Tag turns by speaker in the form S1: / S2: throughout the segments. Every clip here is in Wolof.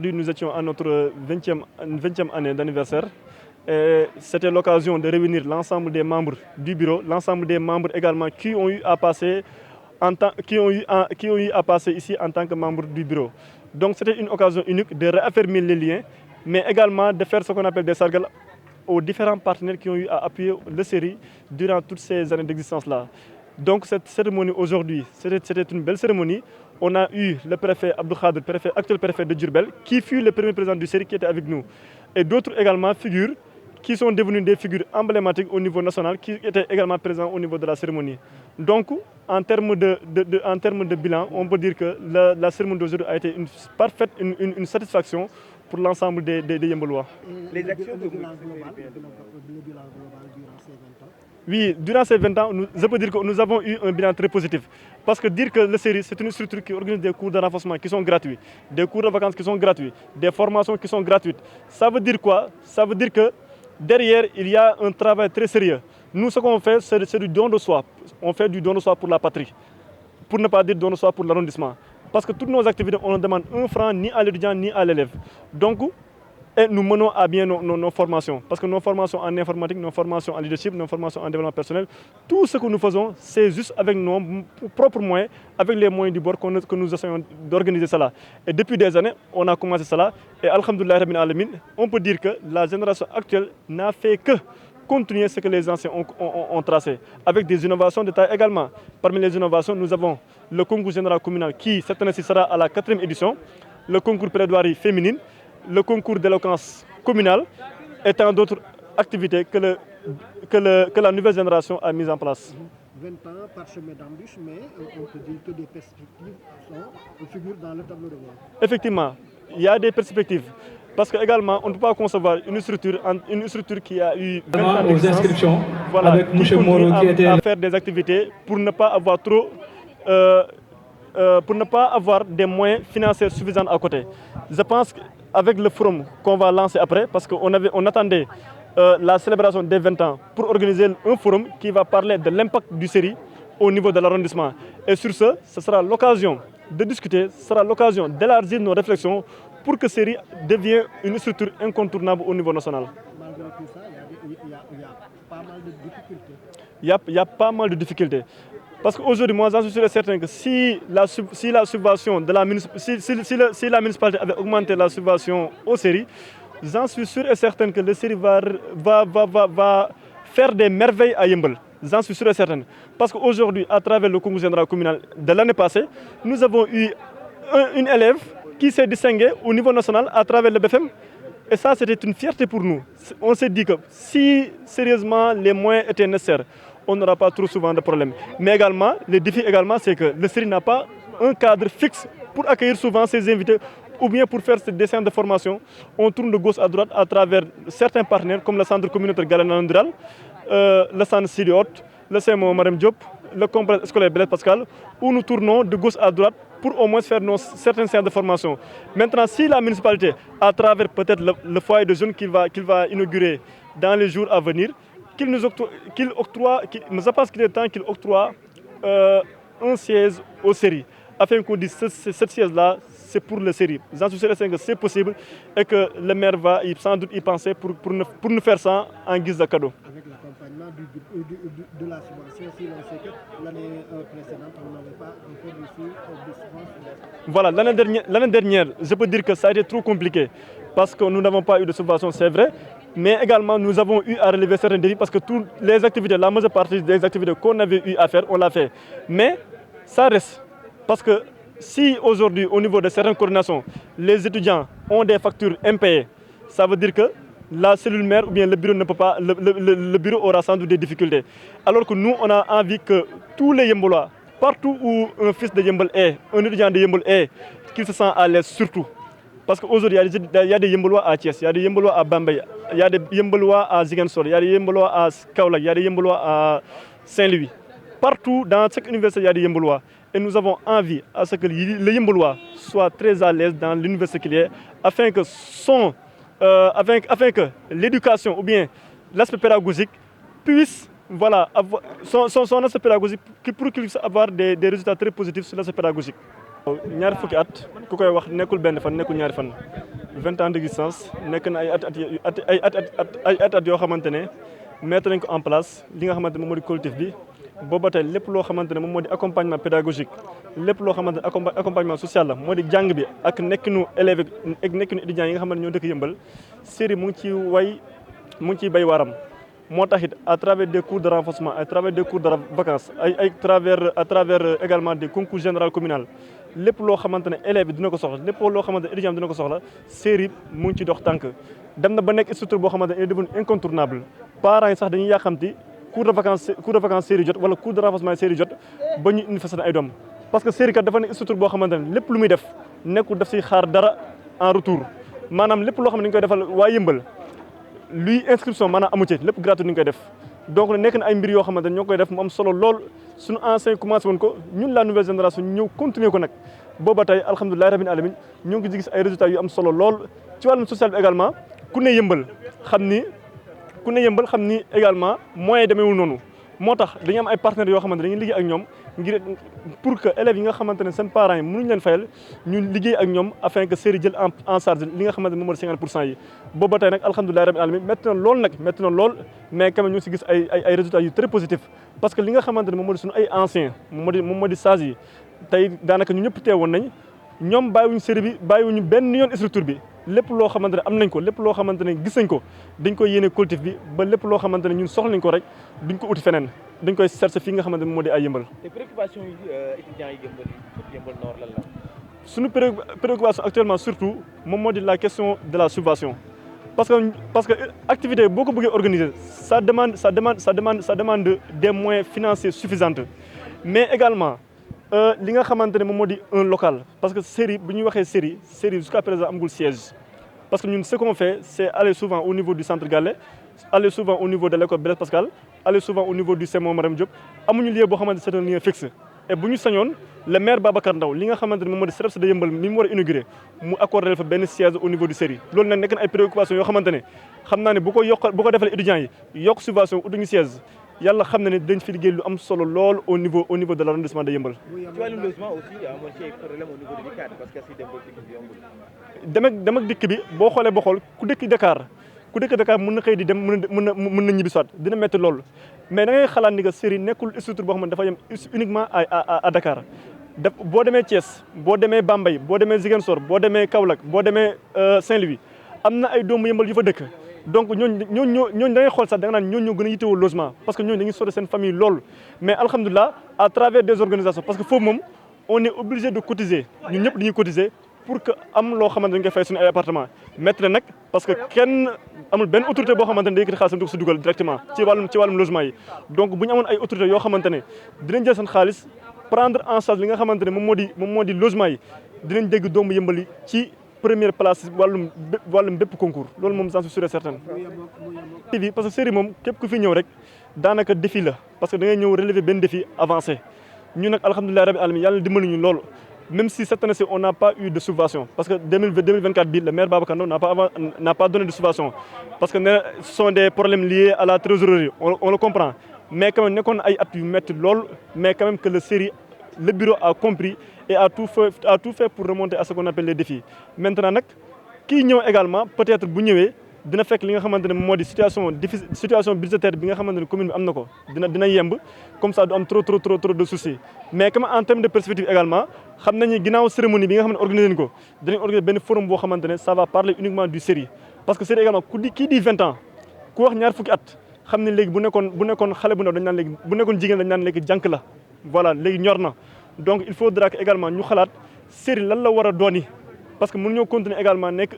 S1: Nous étions à notre 20e année d'anniversaire. C'était l'occasion de réunir l'ensemble des membres du bureau, l'ensemble des membres également qui ont eu à passer, ici en tant que membres du bureau. Donc c'était une occasion unique de réaffirmer les liens, mais également de faire ce qu'on appelle des sargals aux différents partenaires qui ont eu à appuyer le série durant toutes ces années d'existence-là. Donc cette cérémonie aujourd'hui, c'était une belle cérémonie. On a eu le préfet Abdou Khadir, actuel préfet de Diourbel, qui fut le premier président du série qui était avec nous. Et d'autres également figures qui sont devenues des figures emblématiques au niveau national, qui étaient également présents au niveau de la cérémonie. Donc, en termes de bilan, on peut dire que la cérémonie d'aujourd'hui a été une satisfaction pour l'ensemble des Yembolois.
S2: Les actions de bilan global durant ces 20 ans.
S1: Oui, durant ces 20 ans, je peux dire que nous avons eu un bilan très positif. Parce que dire que le série, c'est une structure qui organise des cours de renforcement qui sont gratuits, des cours de vacances qui sont gratuits, des formations qui sont gratuites. Ça veut dire quoi? Ça veut dire que derrière, il y a un travail très sérieux. Nous, ce qu'on fait, c'est du don de soi. On fait du don de soi pour la patrie. Pour ne pas dire don de soi pour l'arrondissement. Parce que toutes nos activités, on ne demande un franc ni à l'étudiant ni à l'élève. Donc, et nous menons à bien nos formations. Parce que nos formations en informatique, nos formations en leadership, nos formations en développement personnel, tout ce que nous faisons, c'est juste avec nos propres moyens, avec les moyens du bord que nous essayons d'organiser cela. Et depuis des années, on a commencé cela. Et alhamdoulilah rabbil alamin, on peut dire que la génération actuelle n'a fait que continuer ce que les anciens ont tracé, avec des innovations de taille également. Parmi les innovations, nous avons le concours général communal qui, cette année-ci, sera à la 4e édition, le concours plaidoirie féminine, le concours d'éloquence communale et tant d'autres activités que la nouvelle génération a mises en place.
S2: 20 ans parsemés d'embûches, mais on peut dire que des perspectives figurent dans le tableau de bord.
S1: Effectivement, il y a des perspectives. Parce qu'également, on ne peut pas concevoir une structure qui a eu 20 ans
S3: aux inscriptions,
S1: voilà,
S3: avec M. Moro qui était
S1: à faire des activités pour ne pas avoir pour ne pas avoir des moyens financiers suffisants à côté. Je pense qu'avec le forum qu'on va lancer après, parce qu'on attendait la célébration des 20 ans pour organiser un forum qui va parler de l'impact du série au niveau de l'arrondissement. Et sur ce sera l'occasion de discuter, ce sera l'occasion d'élargir nos réflexions pour que série devienne une structure incontournable au niveau national.
S2: Malgré tout ça, il y a pas mal de difficultés.
S1: Il y a pas mal de difficultés. Parce qu'aujourd'hui, moi, j'en suis sûr et certain que si la subvention de la municipalité, la municipalité avait augmenté la subvention aux séries, j'en suis sûr et certain que le série va faire des merveilles à Yembel. J'en suis sûr et certain. Parce qu'aujourd'hui, à travers le concours général communal de l'année passée, nous avons eu une élève qui s'est distinguée au niveau national à travers le BFM. Et ça, c'était une fierté pour nous. On s'est dit que si sérieusement les moyens étaient nécessaires, on n'aura pas trop souvent de problèmes. Mais également, le défi également, c'est que le série n'a pas un cadre fixe pour accueillir souvent ses invités ou bien pour faire ces dessins de formation. On tourne de gauche à droite à travers certains partenaires comme le centre communautaire Galana Ndral, le centre Sidi Hott, le CMO Marem Diop, le complexe scolaire Blaise Pascal, où nous tournons de gauche à droite pour au moins faire certaines séances de formation. Maintenant, si la municipalité, à travers peut-être le foyer de jeunes qu'il va inaugurer dans les jours à venir, je pense qu'il est temps qu'il octroie un siège aux séries, afin qu'on dise que cette siège-là, c'est pour les séries. J'en suis certain que c'est possible et que le maire va sans doute y penser pour nous faire ça en guise de cadeau.
S2: Avec l'accompagnement de la subvention, si l'on sait que l'année précédente, on n'avait pas encore reçu de subvention.
S1: Voilà, l'année dernière, je peux dire que ça a été trop compliqué parce que nous n'avons pas eu de subvention, c'est vrai. Mais également, nous avons eu à relever certains défis parce que toutes les activités, la majeure partie des activités qu'on avait eu à faire, on l'a fait. Mais ça reste. Parce que si aujourd'hui, au niveau de certaines coordinations, les étudiants ont des factures impayées, ça veut dire que la cellule mère ou bien le bureau ne peut pas, le bureau aura sans doute des difficultés. Alors que nous, on a envie que tous les Yembolois, partout où un fils de Yembol est, un étudiant de Yembol est, qu'il se sent à l'aise surtout. Parce qu'aujourd'hui, il y a des Yembolois à Thiès, il y a des Yembolois à Bambay, il y a des Yembolois à Ziguinchor, il y a des Yembolois à Kaolack, il y a des Yembolois à Saint-Louis. Partout, dans chaque université, il y a des Yembolois. Et nous avons envie à ce que les Yembolois soient très à l'aise dans l'université qu'il y a, afin que l'éducation ou bien l'aspect pédagogique puisse avoir son aspect pédagogique pour qu'il puisse avoir des résultats très positifs sur l'aspect pédagogique. ñaar fukki at ku koy wax nekkul benn fan nekkul ñaari fan 20 ans d'existence nekk na ay at yoo xamante ne mettre nañ ko en place li nga xamante ne moom moo di collectif bi booba tey lépp loo xamante ne moom moo di accompagnement pédagogique lépp loo xamante ne accompagnement social la moo di jàng bi ak nekkinu élèves ak nekkinu étudiants yi nga xamante ne ñoo dëkk Yeumbeul série mu ngi ciy bay waaram moo tax it à travers des cours de renforcement à travers des cours de vacances à travers également des concours général communal lépp loo xamante ne élèves bi dina ko soxla lépp loo xamante ne étudiant dina ko soxla série mu ngi ci dox tànk dem na ba nekk structure boo xamante ne est devenu incontournable parents yi sax dañuy yàqamti cours de vacances série jot wala cours de renforcement série jot ba ñu indi fa seen ay doom parce que série kat dafa nekk structure boo xamante ne lépp lu muy def nekkul daf siy xaar dara en retour maanaam lépp loo xam ne dañu koy defal waa Yeumbeul luy inscription maanaam amu ci lépp gratuit ni ñu koy def donc nekk na ay mbir yoo xamante ne ñoo koy def mu am solo lool suñu ancien commencé woon ko ñun la nouvelle génération ñëw continuer ko nag booba tey alhamdulilahi rabbil alamin ñoo ngi gis ay résultats yu am solo lool ci wàllum social bi également ku ne Yeumbeul xam ni également moyen demeewul noonu moo tax dañu am ay partenaires yoo xamante ne dañuy liggéey ak ñoom ngir pour que élèves yi nga xamante ne seen parents yi mënuñu leen fayal ñu liggéey ak ñoom afin que série jël en charge li nga xamante ne moom mooy 50% yi booba tey nag alhamdulilahi rabbil alamin métti na lool mais quand même ñu ngi si gis ay résultats yu très positifs parce que li nga xamante ne moom moo di suñu ay anciens moom moo di sages yi tey daanaka ñu ñëpp teewoon nañ ñoom bàyyiwuñu série bi bàyyiwuñu benn yoon structure bi lépp loo xamante ne am nañ ko lépp loo xamante ne gis nañ ko dañ koy yéene collectif bi ba lépp loo xamante ne ñun soxla nañ ko rek duñ ko uti feneen dañ koy chercher fii nga xamante ne moo di ay Yeumbeul.
S3: te préoccupation yi étudiants yi Yeumbeul Nord lan la.
S1: suñu préoccupation actuellement surtout moom moo di la question de la subvention parce que activité boo ko bëggee organiser ça demande des moyens financiers suffisants mais également li nga xamante ne moom moo di un local parce que série bu ñuy waxee série jusqu'à présent amagul siège parce que ñun ce qu'on fait c'est aller souvent au niveau du centre Galle aller souvent au niveau de l'école Blaise Pascal aller souvent au niveau du CMO Maram Diop amuñu lieu boo xamante c'est un lieu fixe et bu ñu sañoon le maire Babacar Ndaw li nga xamante ne moom moo di CREPS de Yeumbeul mi mu war a inauguré mu accordé fa benn siège au niveau du série loolu nag nekk na ay préoccupations yoo xamante ne xam naa ne bu ko defalee étudiants yi yokk subvention utuñu siège yàlla xam na ne dañ fi liggéey lu am solo lool au niveau de l'arrondissement de Yeumbeul.
S3: ci wàllum logement aussi amoon ci ay problème au niveau de l'UCAD parce que si
S1: dem ak dikk bi boo xoolee ba xool ku dëkk Dakar mën na xëy di dem mën na ñibbi soit dina métti loolu mais da ngay xalaat ni que série nekkul structure boo xam ne dafa yem uniquement à Dakar boo demee Thiès boo demee Bambey boo demee Ziguinchor boo demee Kaolack boo demee Saint-Louis am na ay doomu Yeumbeul yu fa dëkk donc ñooñu da ngay xool sax da nga naan ñooñu ñoo gën a yittewoo logement parce que ñooñu dañuy sori seen famille loolu mais alhamdulilah à travers des organisations parce que foofu moom on est obligé de cotiser ñun ñëpp dañuy cotiser pour que am loo xamante dañ koy fay suñu ay appartement métti na nag parce que kenn amul benn autorité boo xamante ne day yëkkati xaalis di ko si dugal directement ci wàllum logement yi donc bu ñu amoon ay autorité yoo xamante ne dinañ jël seen xaalis prendre en charge li nga xamante ne moom moo di logement yi dinañ dégg doomu Yeumbeul yi ci première place wàllum bépp concours loolu moom j'en suis sûr et certain bi parce que série moom képp ku fi ñëw rek daanaka défi la parce que da ngay ñëw relever benn défi avancé ñun nag alhamdulilah rabbil alamin yàlla dimbali ñu loolu même si cette année-ci on n'a pas eu de subvention parce que 2024 bi le maire Babacar Ndaw n'a pas donné de subvention parce que ce sont des problèmes liés à la trésorerie on le comprend mais quand même nekkoon ay at yu métti lool mais quand même que le bureau a compris et a tout fait pour remonter à ce qu'on appelle les défis maintenant nag kii ñëw également peut-être bu ñëwee dina fekk li nga xamante ne moo di situation budgétaire bi nga xamante ne commune bi am na ko dina yemb comme ça du am trop de soucis mais comme en termes de perspective également xam nañu ginnaaw cérémonie bi nga xam ne organisé nañu ko dinañ organiser benn forum boo xamante ne ça va parler uniquement du série parce que série également kii di 20 ans ku wax ñaar fukki at xam ne léegi bu nekkoon xale bu ndaw dañ naan léegi bu nekkoon jigéen dañ naan léegi jànk la voilà léegi ñor na donc il faudra que également ñu xalaat série lan la war a dooni parce que mënuñoo continuer également nekk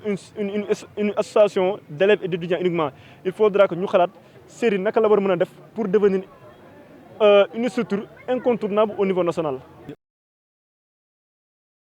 S1: une association d'élèves et d'étudiants uniquement il faudra que ñu xalaat série naka la war a mën a def pour devenir une structure incontournable au niveau national